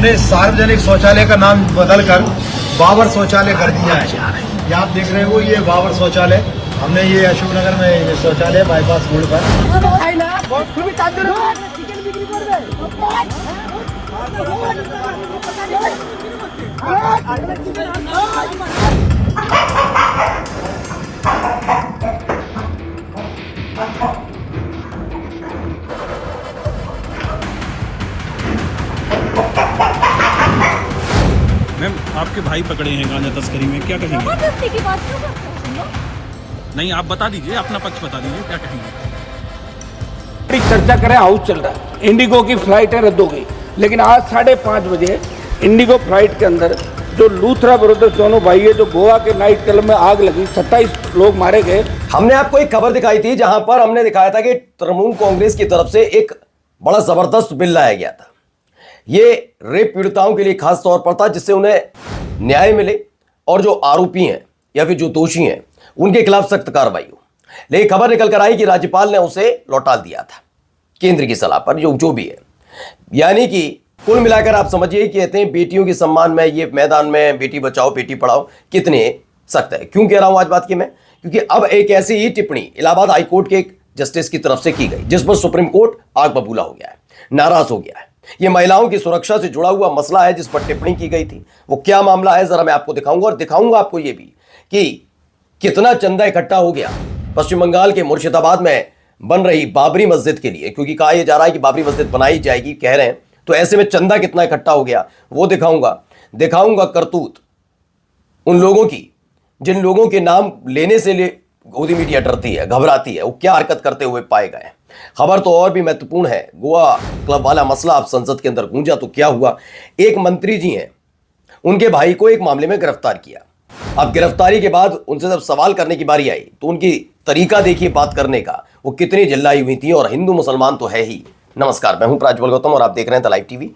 हमने सार्वजनिक शौचालय का नाम बदलकर बाबर शौचालय कर दिया है। ये आप देख रहे हो, ये बाबर शौचालय हमने ये अशोकनगर में ये शौचालय बाईपास रोड मैम, आपके भाई पकड़े हैं गांजा तस्करी में, क्या कहेंगे? जबरदस्ती की बात क्यों करते हो? नहीं, आप बता दीजिए, अपना पक्ष बता दीजिए, क्या कहेंगे? चर्चा करें, हाउस चल रहा है, इंडिगो की फ्लाइटें रद्द हो गई, लेकिन आज 5:30 बजे इंडिगो फ्लाइट के अंदर जो लूथरा ब्रदर्स दोनों भाई है, जो गोवा के नाइट क्लब में आग लगी, 27 लोग मारे गए। हमने आपको एक खबर दिखाई थी जहां पर हमने दिखाया था कि तृणमूल कांग्रेस की तरफ से एक बड़ा जबरदस्त बिल लाया गया था। ये रेप पीड़िताओं के लिए खास तौर पर था, जिससे उन्हें न्याय मिले और जो आरोपी हैं या फिर जो दोषी हैं उनके खिलाफ सख्त कार्रवाई हो। लेकिन खबर निकल कर आई कि राज्यपाल ने उसे लौटा दिया था केंद्र की सलाह पर, जो भी है। यानी कि कुल मिलाकर आप समझिए, कहते हैं बेटियों के सम्मान में ये मैदान में बेटी बचाओ बेटी पढ़ाओ कितने सख्त है। क्यों कह रहा हूं आज बात की मैं, क्योंकि अब एक ऐसी ही टिप्पणी इलाहाबाद हाईकोर्ट के एक जस्टिस की तरफ से की गई, जिस पर सुप्रीम कोर्ट आग बबूला हो गया है, नाराज हो गया है। ये महिलाओं की सुरक्षा से जुड़ा हुआ मसला है जिस पर टिप्पणी की गई थी। वो क्या मामला है जरा मैं आपको दिखाऊंगा, और दिखाऊंगा आपको ये भी कि कितना चंदा इकट्ठा हो गया पश्चिम बंगाल के मुर्शिदाबाद में बन रही बाबरी मस्जिद के लिए, क्योंकि कहा यह जा रहा है कि बाबरी मस्जिद बनाई जाएगी, कह रहे हैं, तो ऐसे में चंदा कितना इकट्ठा हो गया वो दिखाऊंगा करतूत उन लोगों की जिन लोगों के नाम लेने से गोदी मीडिया डरती है, घबराती है, वो क्या हरकत करते हुए पाए गए। खबर तो और भी महत्वपूर्ण है। गोवा क्लब वाला मसला अब संसद के अंदर गूंजा तो क्या हुआ, एक मंत्री जी हैं, उनके भाई को एक मामले में गिरफ्तार किया। अब गिरफ्तारी के बाद उनसे जब सवाल करने की बारी आई तो उनकी तरीका देखिए बात करने का, वो कितनी चिल्लाई हुई थी। और हिंदू मुसलमान तो है ही। नमस्कार, मैं हूं प्राज्वल गौतम और आप देख रहे हैं the live TV.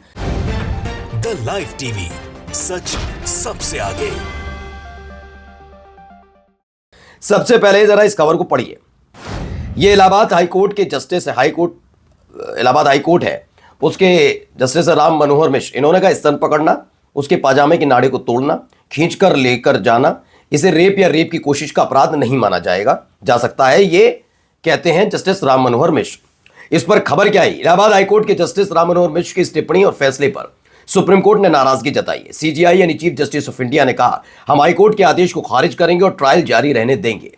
The live TV, सच सबसे आगे। सबसे पहले जरा इस खबर को पढ़िए। ये इलाहाबाद हाईकोर्ट के जस्टिस है, इलाहाबाद हाईकोर्ट है, उसके जस्टिस राम मनोहर मिश्र। इन्होंने कहा स्तन पकड़ना, उसके पाजामे की नाड़े को तोड़ना, खींचकर लेकर जाना, इसे रेप या रेप की कोशिश का अपराध नहीं माना जा सकता है, ये कहते हैं जस्टिस राम मनोहर मिश्र। इस पर खबर क्या है, इलाहाबाद हाईकोर्ट के जस्टिस राम मनोहर मिश्र की इस टिप्पणी और फैसले पर सुप्रीम कोर्ट ने नाराजगी जताई है। सीजीआई यानी चीफ जस्टिस ऑफ इंडिया ने कहा, हम हाईकोर्ट के आदेश को खारिज करेंगे और ट्रायल जारी रहने देंगे।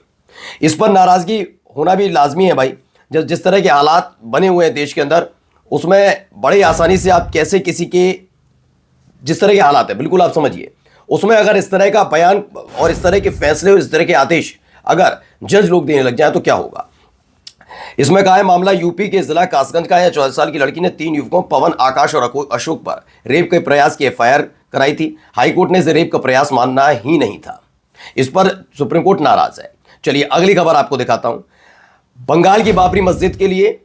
इस पर नाराजगी होना भी लाजमी है भाई। जिस तरह के हालात बने हुए हैं देश के अंदर, उसमें बड़ी आसानी से आप कैसे किसी के जिस तरह के हालात है, बिल्कुल आप समझिए, उसमें अगर इस तरह का बयान और इस तरह के फैसले और इस तरह के आदेश अगर जज लोग देने लग जाए तो क्या होगा। इसमें कहा है, मामला यूपी के जिला कासगंज का है। 14 साल की लड़की ने 3 युवकों पवन, आकाश और अशोक पर रेप के प्रयास की एफआईआर कराई थी। हाईकोर्ट ने इसे रेप का प्रयास मानना ही नहीं था। इस पर सुप्रीम कोर्ट नाराज है। चलिए अगली खबर आपको दिखाता हूं। बंगाल की बाबरी मस्जिद के लिए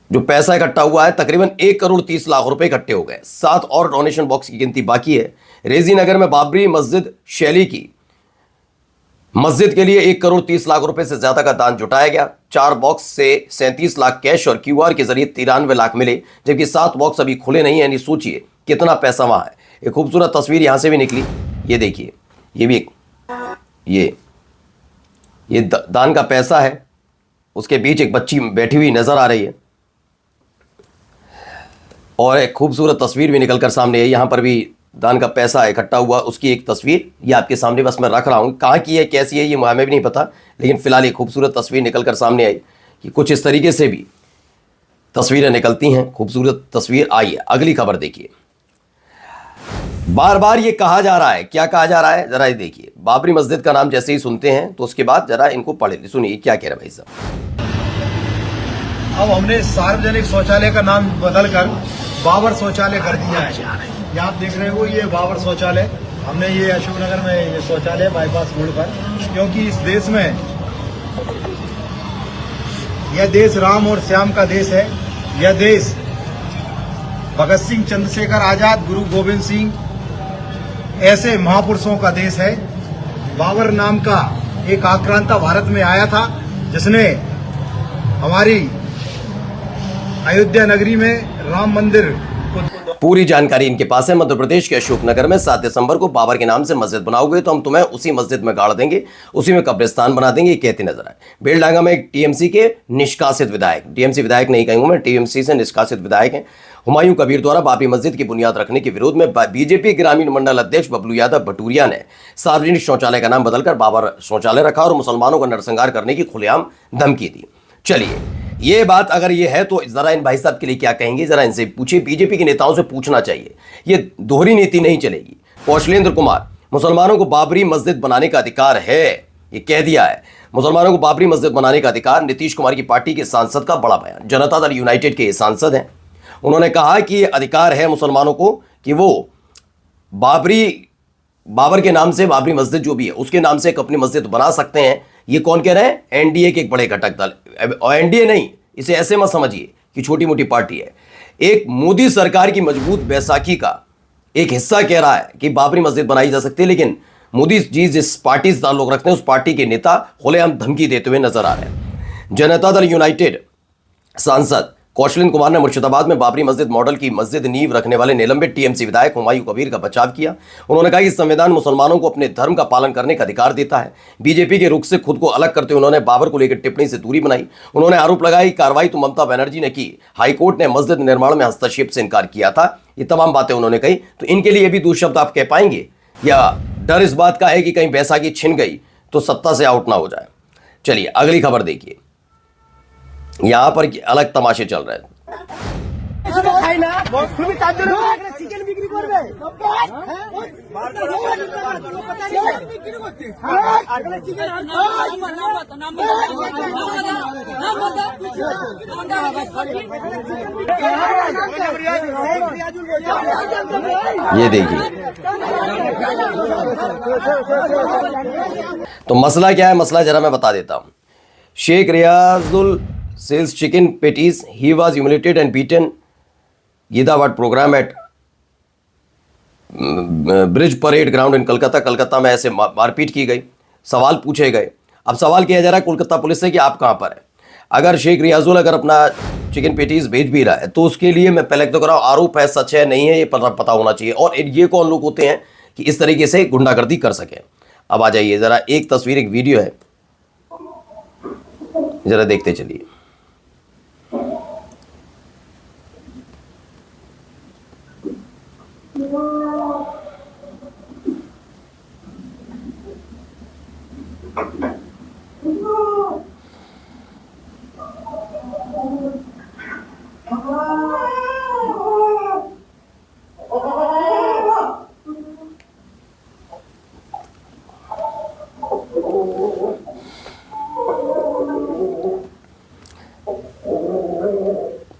जो पैसा इकट्ठा हुआ है, तकरीबन 1 करोड़ 30 लाख रुपए इकट्ठे हो गए। 7 और डोनेशन बॉक्स की गिनती बाकी है। रेजी नगर में बाबरी मस्जिद शैली की मस्जिद के लिए 1 करोड़ 30 लाख रुपए से ज्यादा का दान जुटाया गया। 4 बॉक्स से 37 लाख कैश और क्यूआर के जरिए 93 लाख मिले, जबकि 7 बॉक्स अभी खुले नहीं है। यानी सोचिए कितना पैसा वहां है। एक खूबसूरत तस्वीर यहां से भी निकली, ये देखिए, ये भी ये दान का पैसा है। उसके बीच एक बच्ची बैठी हुई नजर आ रही है और एक खूबसूरत तस्वीर भी निकलकर सामने है। यहां पर भी दान का पैसा इकट्ठा हुआ, उसकी एक तस्वीर ये आपके सामने बस मैं रख रहा हूं। कहां की है, कैसी है, ये हमें भी नहीं पता, लेकिन फिलहाल एक खूबसूरत तस्वीर निकलकर सामने आई कि कुछ इस तरीके से भी तस्वीरें निकलती हैं। खूबसूरत तस्वीर आई है। अगली खबर देखिए। बार बार ये कहा जा रहा है, क्या कहा जा रहा है जरा ये देखिए। बाबरी मस्जिद का नाम जैसे ही सुनते हैं तो उसके बाद जरा इनको पढ़े सुनिए क्या कह रहे भाई साहब। अब हमने सार्वजनिक शौचालय का नाम बदलकर बाबर शौचालय कर दिया है। ये आप देख रहे हो, ये बाबर शौचालय हमने ये अशोकनगर में ये शौचालय बाईपास रोड पर, क्योंकि इस देश में यह देश राम और श्याम का देश है। यह देश भगत सिंह, चंद्रशेखर आजाद, गुरु गोविंद सिंह ऐसे महापुरुषों का देश है। बाबर नाम का एक आक्रांता भारत में आया था, जिसने हमारी अयोध्या नगरी में राम मंदिर को पूरी जानकारी इनके पास है। मध्य प्रदेश के अशोकनगर में 7 दिसंबर को बाबर के नाम से मस्जिद बनाओगे तो हम तुम्हें उसी मस्जिद में गाड़ देंगे, उसी में कब्रिस्तान बना देंगे, ये कहते नजर आए। बेलडांगा में एक टीएमसी के निष्कासित विधायक, टीएमसी विधायक नहीं कहूंगा मैं, टीएमसी से निष्कासित विधायक हैं हुमायूं कबीर द्वारा बाबरी मस्जिद की बुनियाद रखने के विरोध में बीजेपी ग्रामीण मंडल अध्यक्ष बबलू यादव भटूरिया ने सार्वजनिक शौचालय का नाम बदलकर बाबर शौचालय रखा और मुसलमानों का नरसंहार करने की खुलेआम धमकी दी। चलिए, ये बात अगर ये है तो जरा इन भाई साहब के लिए क्या कहेंगे, जरा इनसे पूछिए। बीजेपी के नेताओं से पूछना चाहिए, ये दोहरी नीति नहीं चलेगी। कौशलेंद्र कुमार, मुसलमानों को बाबरी मस्जिद बनाने का अधिकार है, ये कह दिया है। मुसलमानों को बाबरी मस्जिद बनाने का अधिकार, नीतीश कुमार की पार्टी के सांसद का बड़ा बयान। जनता दल यूनाइटेड के सांसद हैं, उन्होंने कहा कि ये अधिकार है मुसलमानों को कि वो बाबर के नाम से, बाबरी मस्जिद जो भी है उसके नाम से एक अपनी मस्जिद बना सकते हैं। ये कौन कह रहे हैं? एनडीए के एक बड़े घटक दल। और एनडीए नहीं, इसे ऐसे मत समझिए कि छोटी मोटी पार्टी है, एक मोदी सरकार की मजबूत बैसाखी का एक हिस्सा कह रहा है कि बाबरी मस्जिद बनाई जा सकती है। लेकिन मोदी जी जिस पार्टी से ताल्लुक रखते हैं उस पार्टी के नेता खुलेआम धमकी देते हुए नजर आ रहे हैं। जनता दल यूनाइटेड सांसद कौशलेंद्र कुमार ने मुर्शिदाबाद में बाबरी मस्जिद मॉडल की मस्जिद नींव रखने वाले निलंबित टीएमसी विधायक हुमायूं कबीर का बचाव किया। उन्होंने कहा कि संविधान मुसलमानों को अपने धर्म का पालन करने का अधिकार देता है। बीजेपी के रुख से खुद को अलग करते हुए उन्होंने बाबर को लेकर टिप्पणी से दूरी बनाई। उन्होंने आरोप लगाया कि कार्रवाई तो ममता बनर्जी ने की, हाईकोर्ट ने मस्जिद निर्माण में हस्तक्षेप से इनकार किया था। ये तमाम बातें उन्होंने कही। तो इनके लिए भी 2 शब्द आप कह पाएंगे, या डर इस बात का है कि कहीं बैसाखी छिन गई तो सत्ता से आउट ना हो जाए? चलिए अगली खबर देखिए, यहां पर अलग तमाशे चल रहे हैं। ये देखिए, तो मसला क्या है? मसला जरा मैं बता देता हूं। Sheikh Riyazul sells chicken patties, he was humiliated and beaten Eid award program at brigade parade ground in Calcutta में ऐसे मारपीट की गई, सवाल पूछे गए। अब सवाल किया जा रहा है कोलकाता पुलिस से कि आप कहां पर हैं। अगर शेख रियाजुल अगर अपना चिकन पेटीज भेज भी रहा है तो उसके लिए मैं पहले तो कराऊं, आरोप है, सच है नहीं है, ये पता होना चाहिए। और ये कौन लोग होते हैं कि इस तरीके से गुंडागर्दी कर सके। अब आ जाइए जरा, एक तस्वीर, एक वीडियो है, जरा देखते चलिए।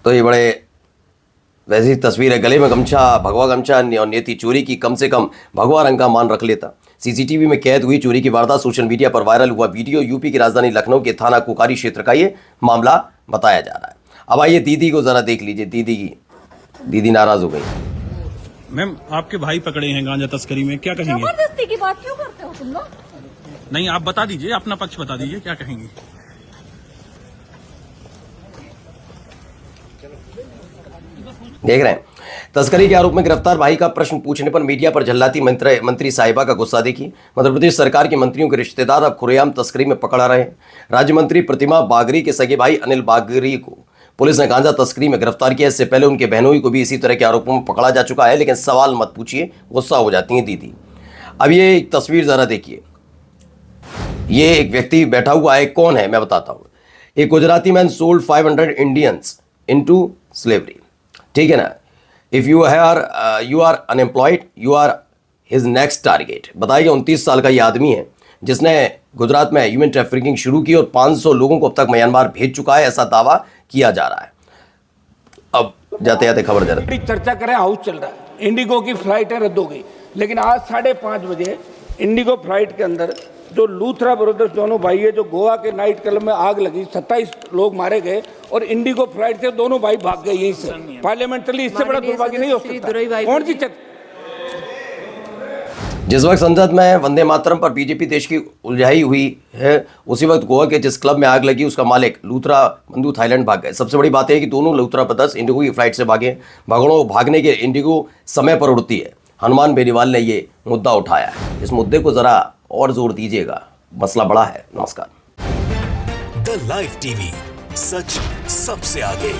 तो ये बड़े वैसी तस्वीर है, गले में गमछा, भगवा गमछा और नेती चोरी की, कम से कम भगवा रंग का मान रख लेता। सीसीटीवी में कैद हुई चोरी की वारदात, सोशल मीडिया पर वायरल हुआ वीडियो। यूपी की राजधानी लखनऊ के थाना कुकारी क्षेत्र का ये मामला बताया जा रहा है। अब आइए दीदी को जरा देख लीजिए, दीदी नाराज हो गई। मैम, आपके भाई पकड़े हैं गांजा तस्करी में, क्या कहेंगे? जबरदस्ती की बात क्यों करते हो तुम लोग? नहीं, आप बता दीजिए, अपना पक्ष बता दीजिए, क्या कहेंगे? देख रहे हैं, तस्करी के आरोप में गिरफ्तार भाई का प्रश्न पूछने पर मीडिया पर झल्लाती मंत्री साहिबा का गुस्सा देखिए। मध्य प्रदेश सरकार के मंत्रियों के रिश्तेदार अब खुलेआम तस्करी में पकड़ा रहे हैं। राज्य मंत्री प्रतिमा बागरी के सगे भाई अनिल बागरी को पुलिस ने गांजा तस्करी में गिरफ्तार किया। इससे पहले उनके बहनोई को भी इसी तरह के आरोपों में पकड़ा जा चुका है। लेकिन सवाल मत पूछिए, गुस्सा हो जाती हैं दीदी। अब ये एक तस्वीर जरा देखिए, ये एक व्यक्ति बैठा हुआ है, कौन है मैं बताता हूँ। एक Gujarati man sold 500 Indians into slavery, ठीक है ना। If you are unemployed, you are his next target. बताइए 29 साल का ये आदमी है जिसने गुजरात में ह्यूमन ट्रैफिकिंग शुरू की और 500 लोगों को अब तक म्यांमार भेज चुका है, ऐसा दावा किया जा रहा है। अब जाते जाते खबर जरा चर्चा करें, हाउस चल रहा है। इंडिगो की फ्लाइटें रद्द हो गई, लेकिन आज 5:30 बजे इंडिगो फ्लाइट के अंदर जो लूथरा ब्रदर्स दोनों भाई है, जो गोवा के नाइट क्लब में आग लगी, 27 लोग मारे गए और इंडिगो फ्लाइट से दोनों भाई भाग गए यहीं से। पार्लियामेंटली इससे बड़ा दुर्भाग्य नहीं हो सकता। कौन सी जिस वक्त संसद में वंदे मातरम पर बीजेपी देश की उलझाई हुई है, उसी वक्त गोवा के जिस क्लब में आग लगी उसका मालिक लूथरा बंधु थाईलैंड भाग गए। सबसे बड़ी बात है कि दोनों लूथरा ब्रदर्स इंडिगो की फ्लाइट से भागे। भागने के इंडिगो समय पर उड़ती है। हनुमान बेनीवाल ने ये मुद्दा उठाया है। इस मुद्दे को जरा और जोर दीजिएगा, मसला बड़ा है। नमस्कार। द लाइव टीवी, सच सबसे आगे।